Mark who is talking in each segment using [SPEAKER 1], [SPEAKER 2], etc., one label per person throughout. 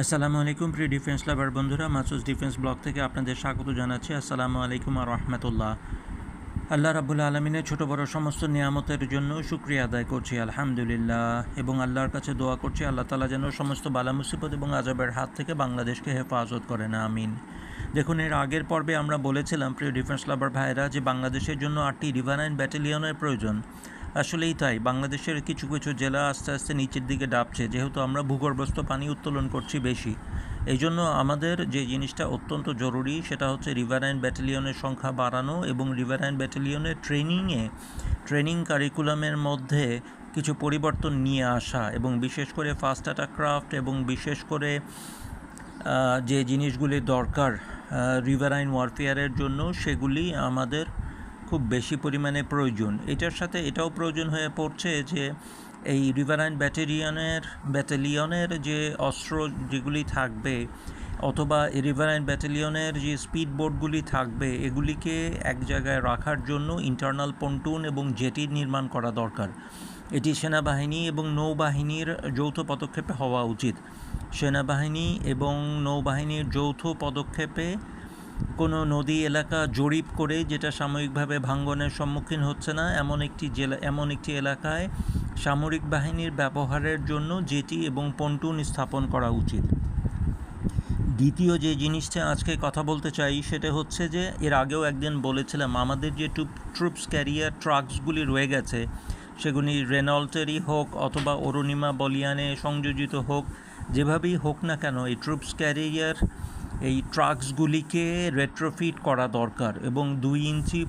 [SPEAKER 1] আসসালামু আলাইকুম প্রিয় ডিফেন্স লাভার বন্ধুরা, মাসুস ডিফেন্স ব্লগ থেকে আপনাদের স্বাগত জানাচ্ছি। আসসালামু আলাইকুম আর রহমতুল্লাহ। আল্লাহ রাব্বুল আলমিনের ছোটো বড় সমস্ত নিয়ামতের জন্য শুক্রিয়া আদায় করছি আলহামদুলিল্লাহ, এবং আল্লাহর কাছে দোয়া করছি আল্লাহ তাআলা যেন সমস্ত বালা মুসিবত এবং আযাবের হাত থেকে বাংলাদেশকে হেফাজত করেন, আমিন। দেখুন, এর আগের পর্বে আমরা বলেছিলাম প্রিয় ডিফেন্স লাভার ভাইরা যে বাংলাদেশের জন্য 8টি রিভারাইন ব্যাটালিয়নের প্রয়োজন। আসলেই তাই, বাংলাদেশের কিছু কিছু জেলা আস্তে আস্তে নিচের দিকে ডাবছে, যেহেতু আমরা ভূগর্ভস্থ পানি উত্তোলন করছি বেশি। এই জন্য আমাদের যে জিনিসটা অত্যন্ত জরুরি সেটা হচ্ছে রিভারাইন ব্যাটালিয়নের সংখ্যা বাড়ানো এবং রিভারাইন ব্যাটালিয়নের ট্রেনিং কারিকুলামের মধ্যে কিছু পরিবর্তন নিয়ে আসা, এবং বিশেষ করে ফাস্ট অ্যাটাক ক্রাফট এবং বিশেষ করে যে জিনিসগুলি দরকার রিভারাইন ওয়ারফেয়ারের জন্য সেগুলি আমাদের খুব বেশি পরিমাণে প্রয়োজন। এটার সাথে এটাও প্রয়োজন হয়ে পড়ছে যে এই রিভারাইন ব্যাটালিয়নের যে অস্ত্র যেগুলি থাকবে, অথবা রিভারাইন ব্যাটালিয়নের যে স্পিড বোটগুলি থাকবে, এগুলিকে এক জায়গায় রাখার জন্য ইন্টারনাল পন্টুন এবং জেটি নির্মাণ করা দরকার। এটি সেনাবাহিনী এবং নৌবাহিনীর যৌথ পদক্ষেপে হওয়া উচিত। সেনাবাহিনী এবং নৌবাহিনীর যৌথ পদক্ষেপে কোনো নদী এলাকা জরিপ করে, যেটা সাময়িকভাবে ভাঙ্গনের সম্মুখীন হচ্ছে না, এমন একটি এলাকায় সামরিক বাহিনীর ব্যবহারের জন্য জেটি এবং পন্টুন স্থাপন করা উচিত। দ্বিতীয় যে জিনিসটা আজকে কথা বলতে চাই সেটা হচ্ছে যে এর আগেও একদিন বলেছিলাম, আমাদের যে ট্রুপস ক্যারিয়ার ট্রাকসগুলি রয়ে গেছে, সেগুলি রেনল্টেরই হোক অথবা অরুণিমা বলিয়ানে সংযোজিত হোক, যেভাবেই হোক না কেন, এই ট্রুপস ক্যারিয়ার এই ট্রাকসগুলিকে রেট্রোফিট করা দরকার, এবং 2 ইঞ্চি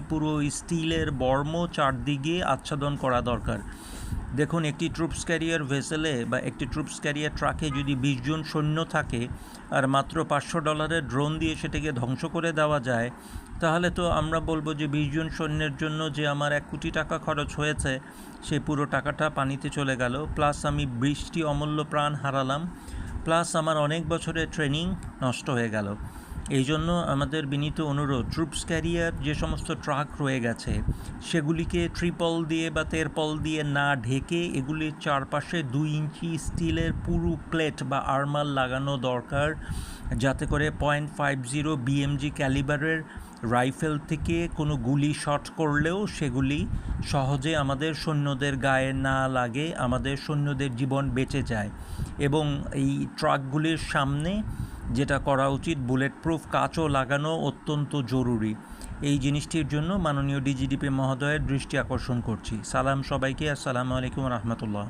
[SPEAKER 1] পুরো স্টিলের বর্ম চারদিকে আচ্ছাদন করা দরকার। দেখুন, একটি ট্রুপস ক্যারিয়ার ভেসেলে বা একটি ট্রুপস ক্যারিয়ার ট্রাকে যদি 20 জন সৈন্য থাকে আর মাত্র $500 ড্রোন দিয়ে সেটাকে ধ্বংস করে দেওয়া যায়, তাহলে তো আমরা বলবো যে 20 জন সৈন্যের জন্য যে আমার 1 কোটি টাকা খরচ হয়েছে সেই পুরো টাকাটা পানিতে চলে গেল, প্লাস আমি 20টি অমূল্য প্রাণ হারালাম, প্লাস আমার অনেক বছরের ট্রেনিং নষ্ট হয়ে গেল। এই জন্য আমাদের বিনীত অনুরোধ, ট্রুপস ক্যারিয়ার যে সমস্ত ট্রাক রয়ে গেছে সেগুলিকে ট্রিপল দিয়ে বা তেরপল দিয়ে না ঢেকে এগুলির চারপাশে 2 ইঞ্চি স্টিলের পুরু প্লেট বা আর্মার লাগানো দরকার, যাতে করে 0.50 BMG ক্যালিবারের রাইফেল থেকে কোনো গুলি শট করলেও সেগুলি সহজে আমাদের সৈন্যদের গায়ে না লাগে, আমাদের সৈন্যদের জীবন বেঁচে যায়। এবং এই ট্রাকগুলির সামনে যেটা করা উচিত, বুলেট প্রুফ কাচও লাগানো অত্যন্ত জরুরি। এই জিনিসটির জন্য মাননীয় ডিজিডিপি মহোদয়ের দৃষ্টি আকর্ষণ করছি। সালাম সবাইকে, আসসালামু আলাইকুম রহমতুল্লাহ।